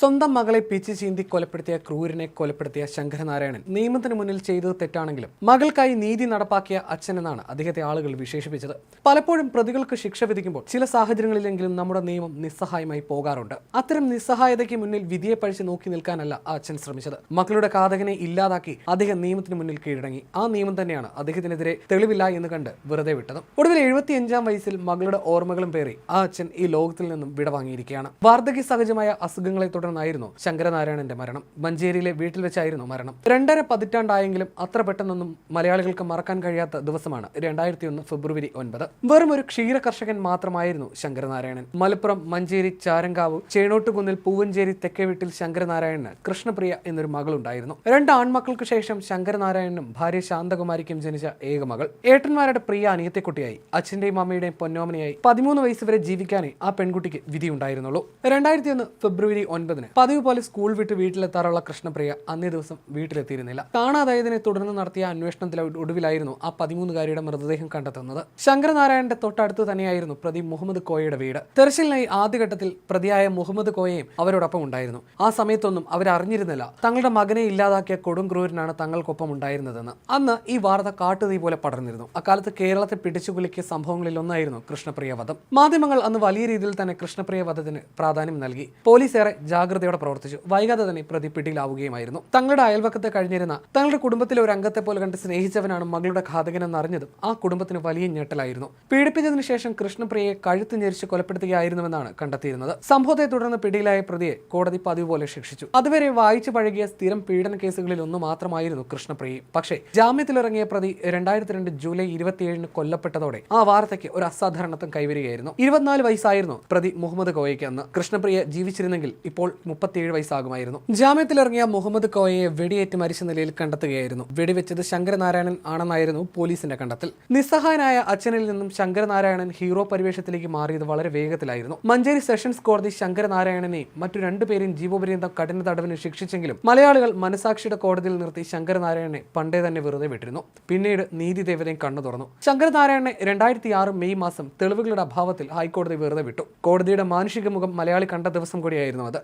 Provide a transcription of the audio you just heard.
സ്വന്തം മകളെ പിച്ച് ചീന്തി കൊലപ്പെടുത്തിയ ക്രൂരനെ കൊലപ്പെടുത്തിയ ശങ്കരനാരായണൻ നിയമത്തിന് മുന്നിൽ ചെയ്തത് തെറ്റാണെങ്കിലും മകൾക്കായി നീതി നടപ്പാക്കിയ അച്ഛനെന്നാണ് അദ്ദേഹത്തെ ആളുകൾ വിശേഷിപ്പിച്ചത്. പലപ്പോഴും പ്രതികൾക്ക് ശിക്ഷ വിധിക്കുമ്പോൾ ചില സാഹചര്യങ്ങളിലെങ്കിലും നമ്മുടെ നിയമം നിസ്സഹായമായി പോകാറുണ്ട്. അത്തരം നിസ്സഹായതയ്ക്ക് മുന്നിൽ വിധിയെ പഴിച്ച് നോക്കി നിൽക്കാനല്ല ആ അച്ഛൻ ശ്രമിച്ചത്. മക്കളുടെ ഘാതകനെ ഇല്ലാതാക്കി അദ്ദേഹം നിയമത്തിന് മുന്നിൽ കീഴടങ്ങി. ആ നിയമം തന്നെയാണ് അദ്ദേഹത്തിനെതിരെ തെളിവില്ല എന്ന് കണ്ട് വെറുതെ വിട്ടത്. ഒടുവിൽ 75-ാം വയസ്സിൽ മകളുടെ ഓർമ്മകളും പേറി ആ അച്ഛൻ ഈ ലോകത്തിൽ നിന്നും വിടവാങ്ങിയിരിക്കുകയാണ്. വാർദ്ധക്യ സഹജമായ അസുഖങ്ങളെ തുടർന്നായിരുന്നു ശങ്കരനാരായണന്റെ മരണം. മഞ്ചേരിയിലെ വീട്ടിൽ വെച്ചായിരുന്നു മരണം. 2.5 പതിറ്റാണ്ടായെങ്കിലും അത്ര പെട്ടെന്നൊന്നും മലയാളികൾക്ക് മറക്കാൻ കഴിയാത്ത ദിവസമാണ് 2001 ഫെബ്രുവരി 9. വെറും ഒരു ക്ഷീര കർഷകൻ മാത്രമായിരുന്നു ശങ്കരനാരായണൻ. മലപ്പുറം മഞ്ചേരി ചാരങ്കാവ് ചേണോട്ടുകുന്നിൽ പൂവഞ്ചേരി തെക്കേ വീട്ടിൽ ശങ്കരനാരായണന് കൃഷ്ണപ്രിയ എന്നൊരു മകളുണ്ടായിരുന്നു. 2 ആൺമക്കൾക്ക് ശേഷം ശങ്കരനാരായണനും ഭാര്യ ശാന്തകുമാരിക്കും ജനിച്ച ഏക മകൾ. ഏട്ടന്മാരുടെ പ്രിയ അനിയത്തെക്കുട്ടിയായി അച്ഛന്റെയും അമ്മയുടെയും പൊന്നോമനയായി 13 വയസ്സ് വരെ ജീവിക്കാനേ ആ പെൺകുട്ടിക്ക് വിധിയുണ്ടായിരുന്നുള്ളൂ. 2001 ഫെബ്രുവരി 9 പതിവ് പോലെ സ്കൂൾ വിട്ട് വീട്ടിലെത്താറുള്ള കൃഷ്ണപ്രിയ അന്നേ ദിവസം വീട്ടിലെത്തിയിരുന്നില്ല. കാണാതായതിനെ തുടർന്ന് നടത്തിയ അന്വേഷണത്തിലെ ഒടുവിലായിരുന്നു ആ 13-കാരിയുടെ മൃതദേഹം കണ്ടെത്തുന്നത്. ശങ്കരനാരായണന്റെ തൊട്ടടുത്ത് തന്നെയായിരുന്നു പ്രതി മുഹമ്മദ് കോയയുടെ വീട്. തെരച്ചിലിനായി ആദ്യഘട്ടത്തിൽ പ്രതിയായ മുഹമ്മദ് കോയയും അവരോടൊപ്പം ഉണ്ടായിരുന്നു. ആ സമയത്തൊന്നും അവരറിഞ്ഞിരുന്നില്ല തങ്ങളുടെ മകനെ ഇല്ലാതാക്കിയ കൊടും ക്രൂരനാണ് തങ്ങൾക്കൊപ്പം ഉണ്ടായിരുന്നതെന്ന്. അന്ന് ഈ വാർത്ത കാട്ടുതീ പോലെ പടർന്നിരുന്നു. അക്കാലത്ത് കേരളത്തെ പിടിച്ചുകുലുക്കിയ സംഭവങ്ങളിൽ ഒന്നായിരുന്നു കൃഷ്ണപ്രിയ വധം. മാധ്യമങ്ങൾ അന്ന് വലിയ രീതിയിൽ തന്നെ കൃഷ്ണപ്രിയ വധത്തിന് പ്രാധാന്യം നൽകി. പോലീസ് ഏറെ ജാഗ്രതയോടെ പ്രവർത്തിച്ചു. വൈകാതെ തന്നെ പ്രതി പിടിയിലാവുകയുമായിരുന്നു. തങ്ങളുടെ അയൽവക്കത്തെ കഴിഞ്ഞിരുന്ന തങ്ങളുടെ കുടുംബത്തിലെ ഒരു അംഗത്തെ പോലെ കണ്ട് സ്നേഹിച്ചവനാണ് മകളുടെ ഘാതകനെന്ന് അറിഞ്ഞതും ആ കുടുംബത്തിന് വലിയ ഞെട്ടലായിരുന്നു. പീഡിപ്പിച്ചതിനു ശേഷം കൃഷ്ണപ്രിയയെ കഴുത്ത് ഞെരിച്ച് കൊലപ്പെടുത്തുകയായിരുന്നുവെന്നാണ് കണ്ടെത്തിയിരുന്നത്. സംഭവത്തെ തുടർന്ന് പിടിയിലായ പ്രതിയെ കോടതി പതിവ് പോലെ ശിക്ഷിച്ചു. അതുവരെ വായിച്ചു പഴകിയ സ്ഥിരം പീഡന കേസുകളിൽ ഒന്ന് മാത്രമായിരുന്നു കൃഷ്ണപ്രിയ. പക്ഷേ ജാമ്യത്തിലിറങ്ങിയ പ്രതി 2002 ജൂലൈ 27 കൊല്ലപ്പെട്ടതോടെ ആ വാർത്തയ്ക്ക് ഒരു അസാധാരണത്വം കൈവരികയായിരുന്നു. 24 വയസ്സായിരുന്നു പ്രതി മുഹമ്മദ് കോയയ്ക്ക് അന്ന്. കൃഷ്ണപ്രിയ ജീവിച്ചിരുന്നെങ്കിൽ ഇപ്പോൾ 37 വയസ്സാകുമായിരുന്നു. ജാമ്യത്തിലിറങ്ങിയ മുഹമ്മദ് കോയയെ വെടിയേറ്റ് മരിച്ച നിലയിൽ കണ്ടെത്തുകയായിരുന്നു. വെടിവെച്ചത് ശങ്കരനാരായണൻ ആണെന്നായിരുന്നു പോലീസിന്റെ കണ്ടെത്തൽ. നിസ്സഹായനായ അച്ഛനിൽ നിന്നും ശങ്കരനാരായണൻ ഹീറോ പരിവേഷത്തിലേക്ക് മാറിയത് വളരെ വേഗത്തിലായിരുന്നു. മഞ്ചേരി സെഷൻസ് കോടതി ശങ്കരനാരായണനെയും മറ്റു 2 പേരെയും ജീവപര്യന്തം കഠിന തടവിന് ശിക്ഷിച്ചെങ്കിലും മലയാളികൾ മനസാക്ഷിയുടെ കോടതിയിൽ നിർത്തി ശങ്കരനാരായണനെ പണ്ടേ തന്നെ വെറുതെ വിട്ടിരുന്നു. പിന്നീട് നീതി ദേവതയും കണ്ണു തുറന്നു. ശങ്കരനാരായണനെ 2006 മെയ് മാസം തെളിവുകളുടെ അഭാവത്തിൽ ഹൈക്കോടതി വെറുതെ വിട്ടു. കോടതിയുടെ മാനുഷിക മുഖം മലയാളി കണ്ട ദിവസം കൂടിയായിരുന്നു അത്.